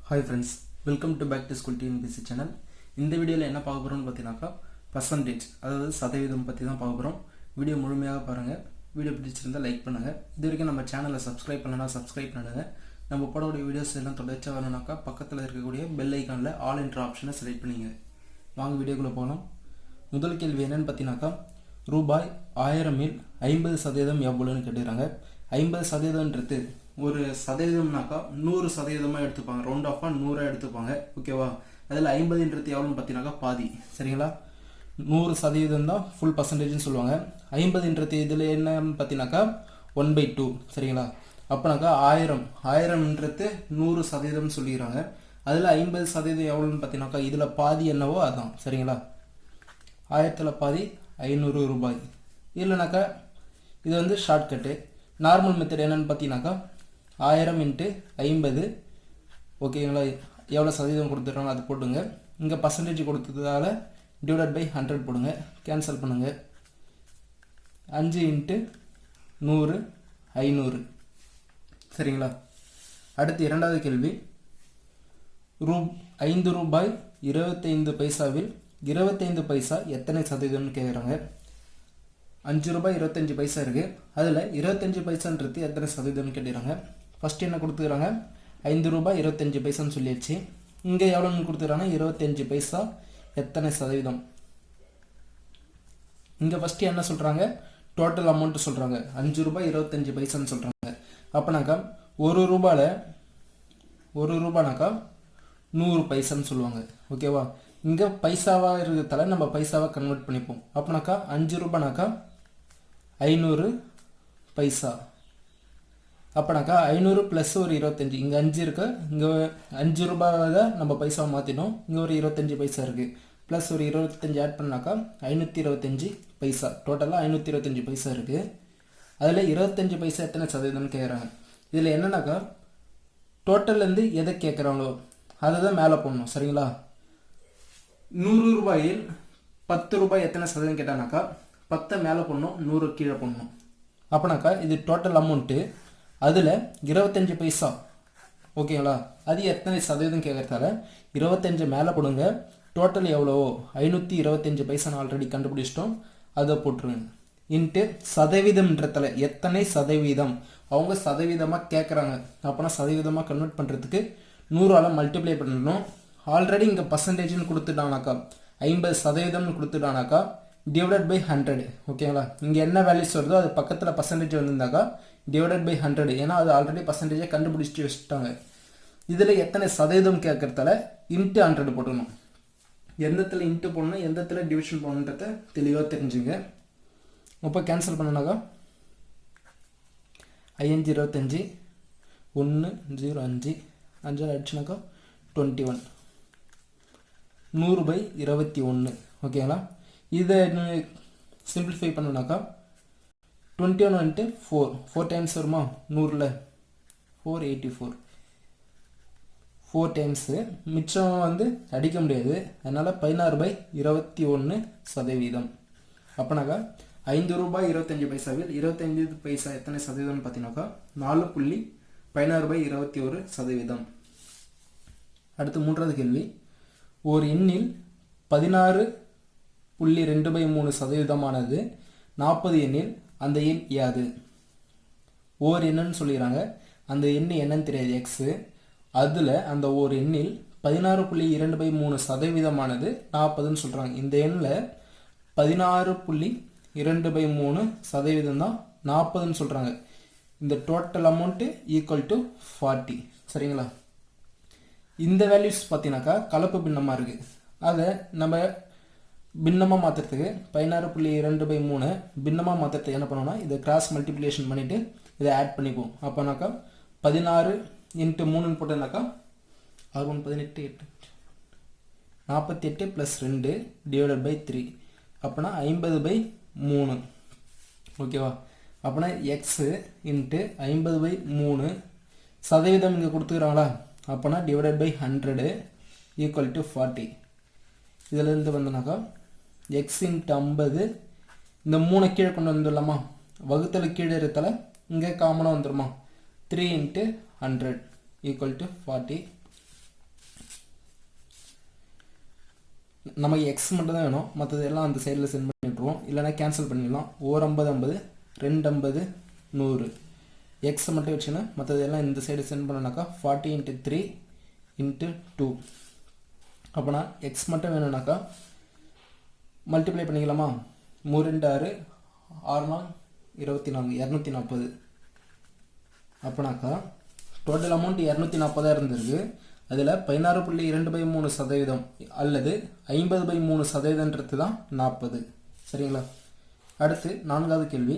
Hi friends, welcome to back to school TNPC channel. இந்த வீடியோவில் என்ன பார்க்க போகிறோம்னு பார்த்தீங்கன்னாக்கா பர்சன்டேஜ், அதாவது சதவீதம் பற்றி தான் பார்க்க போகிறோம். வீடியோ முழுமையாக பாருங்கள். வீடியோ பிடிச்சிருந்தால் லைக் பண்ணுங்கள். இது வரைக்கும் நம்ம சேனலை சப்ஸ்கிரைப் பண்ணலன்னா சப்ஸ்கிரைப் பண்ணுங்கள். நம்ம போடக்கூடிய வீடியோஸ் எல்லாம் தொடர்ச்சியாக வரணும்னாக்கா பக்கத்தில் இருக்கக்கூடிய பெல் ஐக்கானில் ஆல் என்ற ஆப்ஷனை செலக்ட் பண்ணிங்க. வாங்க வீடியோக்குள்ளே போகலாம். முதல் கேள்வி என்னென்னு பார்த்தீங்கன்னாக்கா, ரூபாய் 1000-இல் 50% எவ்வளோன்னு கேட்டுக்கிறாங்க. 50%ன்றது ஒரு சதவீதம்னாக்கா 100% எடுத்துப்பாங்க. ரவுண்ட் ஆஃபாக 100 எடுத்துப்பாங்க. ஓகேவா? அதில் 50ன்றது எவ்வளோன்னு பார்த்தீங்கன்னாக்கா பாதி. சரிங்களா? 100% தான் ஃபுல் பர்சன்டேஜ்னு சொல்லுவாங்க. 50ன்றது இதில் என்னன்னு பார்த்தீங்கன்னாக்கா 1/2. சரிங்களா? அப்போனாக்கா 1000ன்றது 100% சொல்லிக்கிறாங்க. அதில் 50% எவ்வளோன்னு பார்த்தீங்கன்னாக்கா இதில் பாதி என்னவோ அதுதான். சரிங்களா? 1000ல் பாதி 500 ரூபாய். இல்லைனாக்கா இது வந்து ஷார்ட்கட்டு. நார்மல் மெத்தட் என்னென்னு பார்த்தீங்கன்னாக்கா 1000 × 50. ஓகேங்களா? எவ்வளோ சதவீதம் கொடுத்துட்றாங்க அது போட்டுங்க. இங்கே பர்சன்டேஜ் கொடுத்ததால டிவைடட் பை 100 போடுங்க. கேன்சல் பண்ணுங்கள். 5 × 100 500. சரிங்களா? அடுத்து இரண்டாவது கேள்வி, 5 ரூபாய் 25 பைசாவில் 25 பைசா எத்தனை சதவீதம்னு கேட்குறாங்க. 5 ரூபாய் 25 பைசா இருக்குது. அதில் 25 பைசான்றது எத்தனை சதவீதம்னு கேட்டுக்கிறாங்க. ஃபஸ்ட்டு என்ன கொடுத்துக்கிறாங்க, 5 ரூபாய் 25 பைசான்னு சொல்லிடுச்சு. இங்கே எவ்வளோன்னு கொடுத்துக்கிறாங்க, 25 பைசா எத்தனை சதவீதம். இங்கே ஃபஸ்ட்டு என்ன சொல்கிறாங்க, டோட்டல் அமௌண்ட்டு சொல்கிறாங்க. 5 ரூபாய் 25 பைசான்னு சொல்கிறாங்க. அப்போனாக்கா ஒரு ரூபானாக்கா 100 பைசான்னு சொல்லுவாங்க. ஓகேவா? இங்கே பைசாவாக இருக்கிறதால நம்ம பைசாவாக கன்வெர்ட் பண்ணிப்போம். அப்போனாக்கா 5 ரூபானாக்கா 500 பைசா. அப்போனாக்கா 500 ப்ளஸ் ஒரு 25. இங்கே 5 இருக்கு. இங்கே 5 ரூபாவை நம்ம பைசாவை மாற்றினோம். இங்கே ஒரு 25 பைசா இருக்குது. ப்ளஸ் ஒரு 25 ஆட் பண்ணாக்கா 525 பைசா. டோட்டலாக 525 பைசா இருக்குது. அதில் 25 பைசா எத்தனை சதவீதம்னு கேட்குறாங்க. இதில் என்னன்னாக்கா டோட்டல்லேருந்து எதை கேட்குறாங்களோ அதை தான் மேலே போடணும். சரிங்களா? 100 ரூபாயில் 10 ரூபாய் எத்தனை சதவீதம் கேட்டானாக்கா 10 மேலே போடணும், 100 கீழே போடணும். அப்போனாக்கா இது டோட்டல் அமௌண்ட்டு. அதில் 25 பைசா. ஓகேங்களா? அது எத்தனை சதவீதம் கேட்குறதால 25 மேலே போடுங்க. டோட்டல் எவ்வளவோ 525 பைசான்னு ஆல்ரெடி கண்டுபிடிச்சிட்டோம். அதை போட்டுருங்க. இன்ட்டு சதவீதம்ன்றதில் எத்தனை சதவீதம் அவங்க சதவீதமாக கேட்குறாங்க. அப்போனா சதவீதமாக கன்வெர்ட் பண்ணுறதுக்கு 100ஆல் மல்டிப்ளை பண்ணணும். ஆல்ரெடி இங்கே பர்சன்டேஜ்னு கொடுத்துட்டானாக்கா 50% கொடுத்துட்டானாக்கா டிவைடட் பை 100. ஓகேங்களா? இங்கே என்ன வேல்யூஸ் வருதோ அது பக்கத்தில் பர்சன்டேஜ் வந்திருந்தாக்கா டிவைடட் பை 100. ஏன்னா அது ஆல்ரெடி பர்சன்டேஜை கண்டுபிடிச்சிட்டு வச்சுட்டாங்க. இதில் எத்தனை சதவீதம் கேட்குறதால இன்ட்டு 100 போடணும். எந்தத்தில் இன்ட்டு போடணும், எந்தத்தில் டிவிஷன் போடணுன்றத தெளிவாக தெரிஞ்சுங்க. இப்போ கேன்சல் பண்ணனாக்கா 5 25 1 0 5 5 அடிச்சுனாக்கா 21. 100/21. ஓகேங்களா? இதை சிம்பிளிஃபை பண்ணனாக்கா 21 × 4 டைம்ஸ் வருமா? 100ல் 484. 4 டைம்ஸு. மிச்சம் வந்து அடிக்க முடியாது. அதனால் 16/21 சதவீதம். அப்போனாக்கா 5 ரூபாய் 25 பைசாவில் 25 பைசா எத்தனை சதவீதம்னு பார்த்தீங்கன்னாக்கா 4.16/21 சதவீதம். அடுத்து மூன்றாவது கேள்வி, ஒரு எண்ணில் 16.23 சதவீதமானது 40 எண்ணில் அந்த எண் யாது? ஓர் எண்ணுன்னு சொல்லிடுறாங்க. அந்த எண் என்னன்னு தெரியாது, எக்ஸு. அதில் அந்த ஓர் எண்ணில் 16.23 சதவீதமானது 40ன்னு சொல்கிறாங்க. இந்த எண்ணில் 16.23 சதவீதம் தான் 40ன்னு சொல்கிறாங்க. இந்த டோட்டல் அமௌண்ட்டு ஈக்குவல் டு 40. சரிங்களா? இந்த வேல்யூஸ் பார்த்தீங்கன்னாக்கா கலப்பு பின்னமாக இருக்குது. அதை நம்ம பின்னமாக மாற்றுறதுக்கு 16.23 பின்னமாக மாற்றுறதுக்கு என்ன பண்ணோம்னா இதை கிராஸ் மல்டிப்ளிகேஷன் பண்ணிவிட்டு இதை ஆட் பண்ணிப்போம். அப்போனாக்கா 16 × 3ன்னு போட்டோம்னாக்கா 6 18 8 48 + 2 டிவைடட் பை 3. அப்போனா 50/3. ஓகேவா? அப்போனா எக்ஸு இன்ட்டு 50/3 சதவீதம் இங்கே கொடுத்துக்கிறாங்களா. அப்போனா டிவைடட் பை 100 ஈக்குவல் டு 40. இதிலேருந்து வந்தோம்னாக்கா எக்ஸ் இன்ட்டு 50. இந்த 3 கீழே கொண்டு வந்துடலாமா? வகுத்தல் கீழே இருக்கிறதால இங்கே காமனாக வந்துடுமா? 3 × 100 ஈக்குவல் டு 40. நமக்கு எக்ஸ் மட்டும் தான் வேணும், மற்றது எல்லாம் அந்த சைடில் சென்ட் பண்ணி விட்ருவோம், இல்லைனா கேன்சல் பண்ணிடலாம். ஓர் 50 50, 2 50, 100. எக்ஸை மட்டும் வச்சுன்னா மற்றது எல்லாம் இந்த சைடு சென்ட் பண்ணனாக்கா 40 × 3 × 2. அப்போனா எக்ஸ் மட்டும் வேணும்னாக்கா மல்டிப்ளை பண்ணிக்கலாமா? 3 × 6, 6 4 24, 240. அப்போனாக்கா டோட்டல் அமௌண்ட் 240 இருந்திருக்கு. அதில் 16.2/3% அல்லது 50/3% தான் 40. சரிங்களா? அடுத்து 4வது கேள்வி.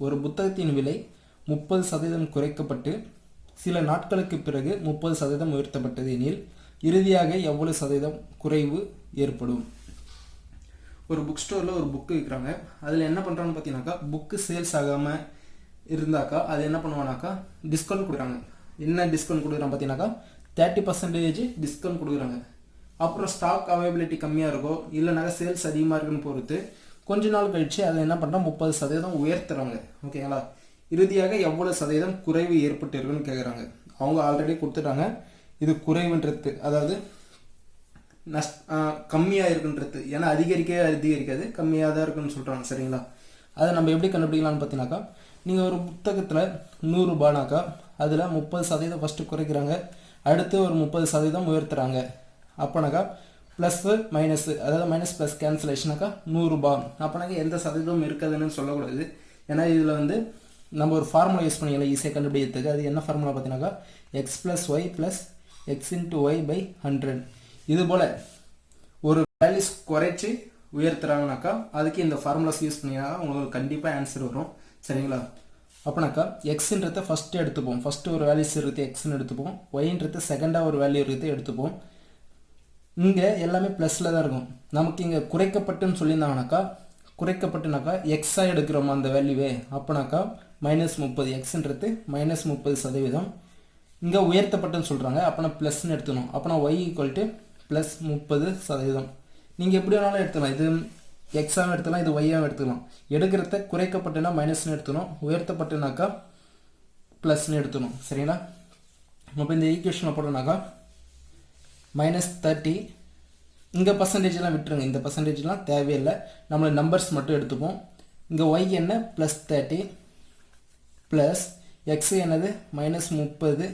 ஒரு புத்தகத்தின் விலை 30% குறைக்கப்பட்டு சில நாட்களுக்கு பிறகு 30% உயர்த்தப்பட்டது எனில் இறுதியாக எவ்வளவு சதவீதம் குறைவு ஏற்படும்? ஒரு புக் ஸ்டோரில் ஒரு புக்கு விற்கிறாங்க. அதில் என்ன பண்ணுறான்னு பார்த்தீங்கன்னாக்கா, புக்கு சேல்ஸ் ஆகாமல் இருந்தாக்கா அது என்ன பண்ணுவானாக்கா டிஸ்கவுண்ட் கொடுக்குறாங்க. என்ன டிஸ்கவுண்ட் கொடுக்குறாங்க பார்த்தீங்கன்னாக்கா 30% டிஸ்கவுண்ட் கொடுக்குறாங்க. அப்புறம் ஸ்டாக் அவைலபிலிட்டி கம்மியாக இருக்கோ இல்லைனாக்கா சேல்ஸ் அதிகமாக இருக்குன்னு பொறுத்து கொஞ்ச நாள் கழித்து அதை என்ன பண்ணுறோம் 30% உயர்த்துறாங்க. ஓகேங்களா? இறுதியாக எவ்வளோ சதவீதம் குறைவு ஏற்பட்டு இருக்குன்னு கேட்குறாங்க. அவங்க ஆல்ரெடி கொடுத்துட்டாங்க. இது குறைவுன்றது அதாவது கம்மியாக இருக்குன்றது, ஏன்னா அதிகரிக்காது, கம்மியாக தான் இருக்குன்னு சொல்கிறாங்க. சரிங்களா? அதை நம்ம எப்படி கண்டுபிடிக்கலாம்னு பார்த்தீங்கன்னாக்கா, நீங்கள் ஒரு புத்தகத்தில் 100 ரூபானாக்கா அதில் 30% ஃபஸ்ட்டு குறைக்கிறாங்க, அடுத்து ஒரு 30% உயர்த்துறாங்க. அப்போனாக்கா ப்ளஸ்ஸு மைனஸு, அதாவது மைனஸ் ப்ளஸ் கேன்சலேஷனாக்கா 100 ரூபா. அப்போனாக்கா எந்த சதவீதம் இருக்காதுன்னு சொல்லக்கூடாது. ஏன்னா இதில் வந்து நம்ம ஒரு ஃபார்முலா யூஸ் பண்ணிக்கலாம் ஈஸியாக கண்டுபிடிக்கிறதுக்கு. அது என்ன ஃபார்முலா பார்த்தீங்கன்னாக்கா x + y + x × y/100. இது போல் ஒரு வேல்யூஸ் குறைச்சி உயர்த்துறாங்கனாக்கா அதுக்கு இந்த ஃபார்முலாஸ் யூஸ் பண்ணிங்கன்னா உங்களுக்கு கண்டிப்பாக ஆன்சர் வரும். சரிங்களா? அப்போனாக்கா எக்ஸுன்றத ஃபஸ்ட்டு எடுத்துப்போம். ஃபஸ்ட்டு ஒரு வேல்யூஸ் இருக்குது எக்ஸ்ன்னு எடுத்துப்போம். ஒய்ன்றது செகண்டாக ஒரு வேல்யூ இருக்குது எடுத்துப்போம். இங்கே எல்லாமே ப்ளஸில் தான் இருக்கும். நமக்கு இங்கே குறைக்கப்பட்டுன்னு சொல்லியிருந்தாங்கனாக்கா, குறைக்கப்பட்டுனாக்கா எக்ஸாக எடுக்கிறோமா அந்த வேல்யூவே, அப்போனாக்கா -30. எக்ஸுன்றது -30%. இங்கே உயர்த்தப்பட்டுன்னு சொல்கிறாங்க, அப்போனா ப்ளஸ்ன்னு எடுத்துக்கணும். அப்போனா y = +30%. நீங்கள் எப்படி வேணாலும் எடுத்துக்கலாம். இது எக்ஸாகவும் எடுத்துக்கலாம், இது ஒய்யாகவும் எடுத்துக்கலாம். எடுக்கிறத குறைக்கப்பட்டுனா மைனஸ்ன்னு எடுத்துக்கணும், உயர்த்தப்பட்டுனாக்கா ப்ளஸ்ன்னு எடுத்துக்கணும். சரிங்களா? அப்போ இந்த ஈக்குவேஷனை போட்டோம்னாக்கா -30. இங்கே பர்சன்டேஜ்லாம் விட்டுருங்க, இந்த பர்சன்டேஜ்லாம் தேவையில்லை, நம்மளை நம்பர்ஸ் மட்டும் எடுத்துப்போம். இங்கே ஒய் என்ன +30 ப்ளஸ் எக்ஸு என்னது -30,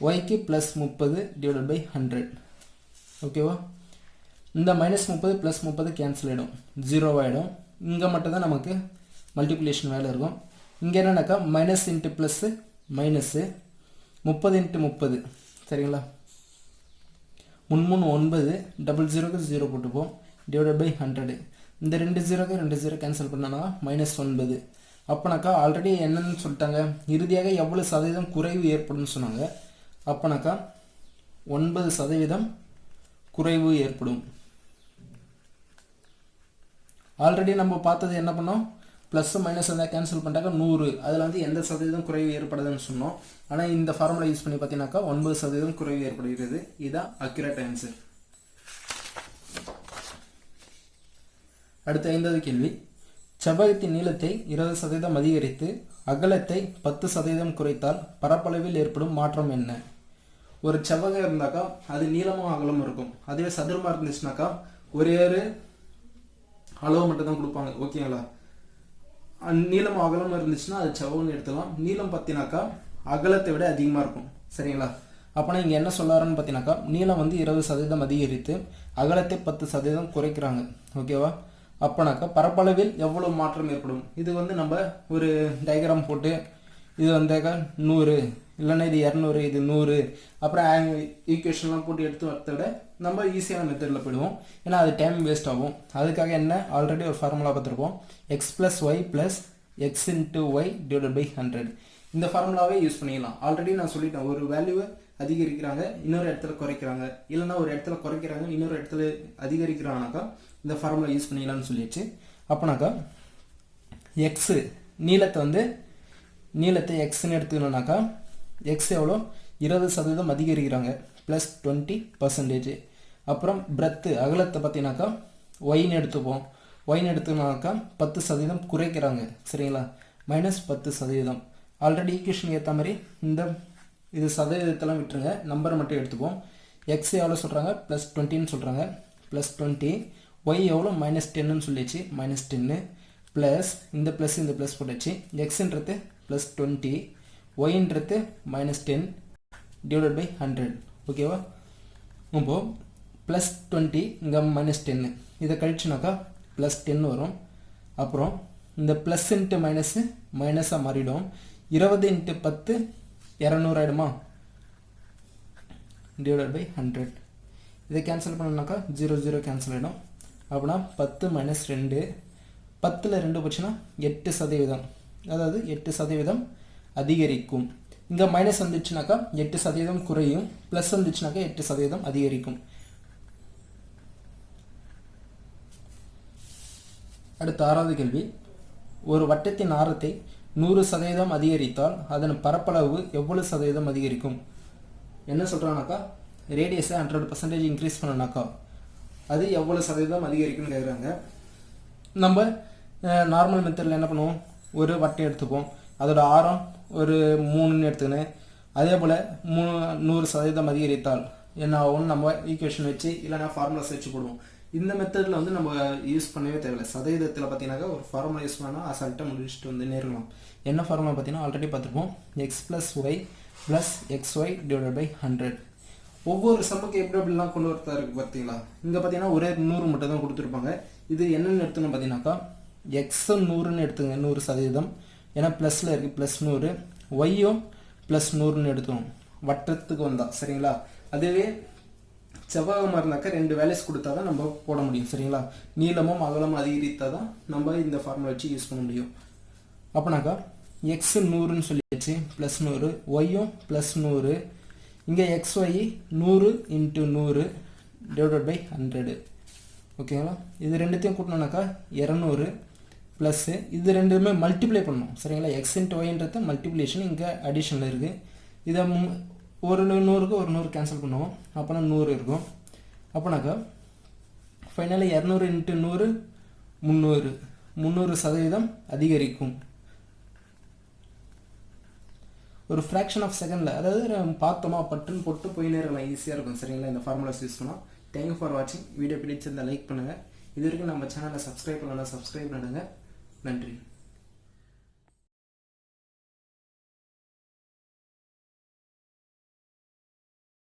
ஒய்க்கு +30 / 100. ஓகேவா? இந்த -30 +30 கேன்சல் ஆகிடும், 0 ஆகிடும். இங்கே மட்டும்தான் நமக்கு மல்டிப்ளிகேஷன் வேலை இருக்கும். இங்கே என்னன்னாக்கா மைனஸ் இன்ட்டு ப்ளஸ்ஸு மைனஸு 30 × 30. சரிங்களா? 3 9, 00க்கு 0 போட்டுப்போம், /100. இந்த 2 0க்கு 2 0 கேன்சல் பண்ணனா -9. அப்போனாக்கா ஆல்ரெடி என்னன்னு சொல்லிட்டாங்க, இறுதியாக எவ்வளோ சதவீதம் குறைவு ஏற்படும்னு சொன்னாங்க. அப்போனாக்கா 9% குறைவு ஏற்படும். ஆல்ரெடி நம்ம பார்த்தது என்ன பண்ணோம், ப்ளஸ் மைனஸ் இருந்தால் கேன்சல் பண்ணிட்டாக்கா 100, அதில் வந்து எந்த சதவீதம் குறைவு ஏற்படுதுன்னு சொன்னோம். ஆனால் இந்த ஃபார்முலா யூஸ் பண்ணி பார்த்தீங்கன்னாக்கா 9% குறைவு ஏற்படுகிறது. இதுதான் அக்யூரேட் ஆன்சர். அடுத்த 5வது கேள்வி. செவ்வகத்தின் நீளத்தை 20% அதிகரித்து அகலத்தை 10% குறைத்தால் பரப்பளவில் ஏற்படும் மாற்றம் என்ன? ஒரு செவ்வகம் இருந்தாக்கா அது நீளமும் அகலமும் இருக்கும். அதுவே சதுரமாக இருந்துச்சுனாக்கா ஒரே ஒரு அளவு மட்டும் தான் கொடுப்பாங்க. ஓகேங்களா? நீளம் அகலமும் இருந்துச்சுன்னா அது செவ்வகம்னு எடுத்துக்கலாம். நீளம் பார்த்தினாக்கா அகலத்தை விட அதிகமாக இருக்கும். சரிங்களா? அப்போனா இங்கே என்ன சொல்லாருன்னு பார்த்தீங்கன்னாக்கா, நீளம் வந்து 20% அதிகரித்து அகலத்தை 10% குறைக்கிறாங்க. ஓகேவா? அப்போனாக்கா பரப்பளவில் எவ்வளோ மாற்றம் ஏற்படும்? இது வந்து நம்ம ஒரு டயக்ராம் போட்டு இது வந்தாக்கா 100, இல்லைன்னா இது 200, இது 100, அப்புறம் ஈக்குவேஷன்லாம் போட்டு எடுத்து வரத விட நம்ம ஈஸியான மெத்தடில் போயிடுவோம். ஏன்னா அது டைம் வேஸ்ட் ஆகும். அதுக்காக என்ன ஆல்ரெடி ஒரு ஃபார்முலா பார்த்துருப்போம், x + y + x × y / 100. இந்த ஃபார்முலாவே யூஸ் பண்ணிக்கலாம். ஆல்ரெடி நான் சொல்லிட்டேன், ஒரு வேல்யூவை அதிகரிக்கிறாங்க இன்னொரு இடத்துல குறைக்கிறாங்க, இல்லைன்னா ஒரு இடத்துல குறைக்கிறாங்க இன்னொரு இடத்துல அதிகரிக்கிறாங்கனாக்கா இந்த ஃபார்முலா யூஸ் பண்ணிக்கலாம்னு சொல்லிடுச்சு. அப்போனாக்கா எக்ஸு நீளத்தை எக்ஸ்ன்னு எடுத்துக்கணுன்னாக்கா எக்ஸ் எவ்வளோ 20% அதிகரிக்கிறாங்க +20%. அப்புறம் பிரெத்து அகலத்தை பார்த்தீங்கன்னாக்கா ஒய்ன்னு எடுத்துப்போம். ஒய்ன்னு எடுத்துனாக்கா 10% குறைக்கிறாங்க. சரிங்களா? -10%. ஆல்ரெடி ஈக்குவேஷன் ஏற்ற மாதிரி இது சதவீதத்தெல்லாம் விட்டுருங்க, நம்பரை மட்டும் எடுத்துப்போம். எக்ஸ் எவ்வளோ சொல்கிறாங்க +20ன்னு சொல்கிறாங்க, ப்ளஸ் 20, ஒய் எவ்வளோ மைனஸ் 10ன்னு சொல்லிச்சு மைனஸ் 10 ப்ளஸ் இந்த ப்ளஸ் போட்டுச்சு எக்ஸுன்றது ப்ளஸ் 20, ஒய்ன்றது மைனஸ் 10 டிவைடட் பை 100. ஓகேவா? இப்போது ப்ளஸ் 20 இங்கே மைனஸ் 10 இதை கழிச்சுனாக்கா ப்ளஸ் 10 வரும். அப்புறம் இந்த ப்ளஸ் இன்ட்டு மைனஸு மைனஸாக மாறிடும். 20 இன்ட்டு 10 200 ஆகிடுமா டிவைடட் பை 100. இதை கேன்சல் பண்ணனாக்கா 0 0 கேன்சல் ஆகிடும். அப்படின்னா 10 மைனஸ் 2, 10ல் 2 போச்சுன்னா 8%, அதாவது 8% அதிகரிக்கும். இங்கே மைனஸ் வந்துச்சுனாக்கா 8% குறையும், ப்ளஸ் வந்துச்சுனாக்கா 8% அதிகரிக்கும். அடுத்த 6வது கேள்வி, ஒரு வட்டத்தின் ஆரத்தை 100% அதிகரித்தால் அதன் பரப்பளவு எவ்வளவு சதவீதம் அதிகரிக்கும்? என்ன சொல்கிறாங்கனாக்கா ரேடியஸை 100% இன்க்ரீஸ் பண்ணனாக்கா அது எவ்வளோ சதவீதம் அதிகரிக்கும்னு கேட்குறாங்க. நம்ம நார்மல் மெத்தடில் என்ன பண்ணுவோம், ஒரு வட்டம் எடுத்துப்போம், அதோட ஆரம் ஒரு 3ன்னு எடுத்துக்கினேன். அதே போல் 100% அதிகரித்தால் என்ன ஆகும், நம்ம ஈக்குவேஷன் வச்சு இல்லைனா ஃபார்முலாஸ் வச்சு போடுவோம். இந்த மெத்தடில் வந்து நம்ம யூஸ் பண்ணவே தேவையில்லை. சதவீதத்தில் பார்த்தீங்கன்னாக்கா ஒரு ஃபார்முலா யூஸ் பண்ணால் அசால்ட்டாக முடிச்சுட்டு வந்து நேரலாம். என்ன ஃபார்முலா பார்த்தீங்கன்னா ஆல்ரெடி பார்த்துருப்போம், X plus Y plus X Y divided by 100. ஒவ்வொரு சம்முக்கு எப்படி எப்படிலாம் கொண்டு வரதா இருக்குது பார்த்தீங்களா. இங்கே பார்த்தீங்கன்னா ஒரே 100 மட்டும் தான் கொடுத்துருப்பாங்க. இது என்னென்னு எடுத்துன்னு பார்த்தீங்கன்னாக்கா எக்ஸ் 100ன்னு எடுத்துங்க 100%, ஏன்னா ப்ளஸில் இருக்குது ப்ளஸ் 100, ஒய்யும் ப்ளஸ் 100ன்னு எடுத்துக்கணும் வட்டத்துக்கு வந்தால். சரிங்களா? அதுவே செவ்வகமாக இருந்தாக்கா 2 வேல்யூஸ் கொடுத்தா தான் நம்ம போட முடியும். சரிங்களா? நீளமும் அகலமும் அதிகரித்தால் தான் நம்ம இந்த ஃபார்முலா வச்சு யூஸ் பண்ண முடியும். அப்போனாக்கா எக்ஸ் 100ன்னு சொல்லிடுச்சு ப்ளஸ் 100, ஒய்யும் ப்ளஸ் 100, இங்கே எக்ஸ்ஒய் 100 இன்ட்டு 100 டிவைடட் பை 100. ஓகேங்களா? இது ரெண்டுத்தையும் கூட்டினோன்னாக்கா 200 ப்ளஸ்ஸு இது ரெண்டுமே மல்டிப்ளை பண்ணணும். சரிங்களா? எக்ஸ் இன்ட்டு ஒய்ன்றது மல்டிப்ளிகேஷன், இங்கே அடிஷனில் இருக்குது. இதை ஒரு 100க்கு ஒரு 100 கேன்சல் பண்ணுவோம், அப்போனா 100 இருக்கும். அப்போனாக்கா ஃபைனலாக 200 இன்ட்டு 100 300% அதிகரிக்கும். ஒரு ஃப்ராக்ஷன் ஆஃப் செகண்டில், அதாவது பார்த்தோமா பட்டுன்னு போட்டு போய் நேரம் ஈஸியாக இருக்கும். சரிங்களா? இந்த ஃபார்முலாஸ் யூஸ் பண்ணோம். தேங்க்யூ ஃபார் வாட்சிங். வீடியோ பிடிச்சிருந்தால் லைக் பண்ணுங்கள். இது வரைக்கும் நம்ம சேனலை சப்ஸ்கிரைப் பண்ணலாம், சப்ஸ்கிரைப் பண்ணுங்கள். நன்றி.